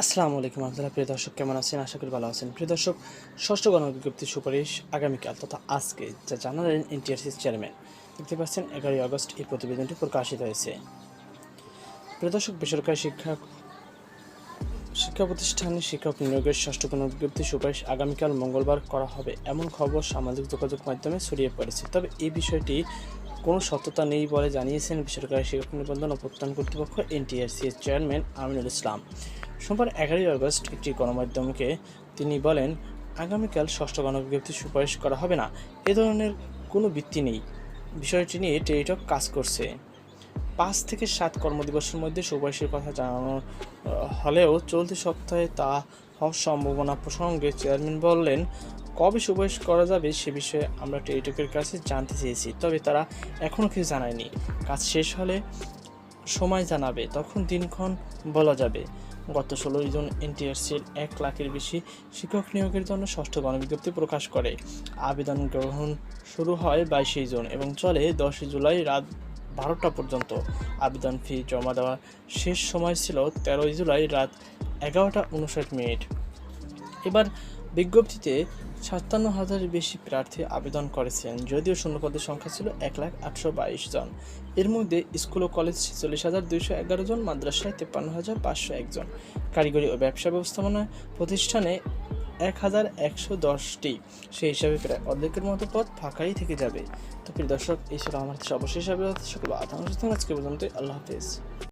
আসসালামু আলাইকুম আব্দুল্লাহ। প্রিয় দর্শক, কেমন আছেন? আশা করি ভালো আছেন। প্রিয় দর্শক, ষষ্ঠ গণবিজ্ঞপ্তির সুপারিশ আগামীকাল তথা আজকে যা জানালেন এনটিআরসির চেয়ারম্যান। দেখতে পাচ্ছেন 11ই আগস্ট এই প্রতিবেদনটি প্রকাশিত হয়েছে। প্রিয় দর্শক, বেসরকারি শিক্ষা প্রতিষ্ঠানে শিক্ষক নিয়োগের ষষ্ঠ গণবিজ্ঞপ্তির সুপারিশ আগামীকাল মঙ্গলবার করা হবে এমন খবর সামাজিক যোগাযোগ মাধ্যমে ছড়িয়ে পড়েছে। তবে এই বিষয়টি কোনো সত্যতা নেই বলে জানিয়েছেন বেসরকারি শিক্ষক নিবন্ধন ও প্রত্যয়ন কর্তৃপক্ষ এনটিআরসি এর চেয়ারম্যান আমিনুল ইসলাম। সোমবার 11ই আগস্ট একটি গণমাধ্যমকে তিনি বলেন, আগামীকাল ষষ্ঠ গণবিজ্ঞপ্তির সুপারিশ করা হবে না, এ ধরনের কোনো ভিত্তি নেই। বিষয়টি নিয়ে টেলিটক কাজ করছে। 5 থেকে 7 কর্মদিবসের মধ্যে সুপারিশের কথা জানানো হলেও চলতি সপ্তাহে তা হওয়ার সম্ভাবনা প্রসঙ্গে চেয়ারম্যান বললেন, কবে সুপারিশ করা যাবে সে বিষয়ে আমরা টেলিটকের কাছে জানতে চেয়েছি, তবে তারা এখনও কিছু জানায়নি। কাজ শেষ হলে সময় জানাবে, তখন দিনক্ষণ বলা যাবে। গত 16 জুন এনটিআরসির 1 লাখের বেশি শিক্ষক নিয়োগের জন্য ষষ্ঠ গণবিজ্ঞপ্তি প্রকাশ করে। আবেদন গ্রহণ শুরু হয় 22 জুন এবং চলে 10 জুলাই রাত 12টা পর্যন্ত। আবেদন ফি জমা দেওয়ার শেষ সময় ছিল 13 জুলাই রাত 11টা 59 মিনিট। এবার বিজ্ঞপ্তিতে 57,000-এর বেশি প্রার্থী আবেদন করেছেন, যদিও শূন্যপদের সংখ্যা ছিল 1,822 জন। এর মধ্যে স্কুল ও কলেজ 46,211 জন, মাদ্রাসায় 53,501 জন, কারিগরি ও ব্যবসা ব্যবস্থাপনা প্রতিষ্ঠানে 1,110টি। সেই হিসাবে প্রায় অর্ধেকের মতো পদ ফাঁকাই থেকে যাবে। তো প্রিয় দর্শক, এই ছিল আমার সর্বশেষ আপডেট। সকল আজকে পর্যন্ত, আল্লাহ হাফেজ।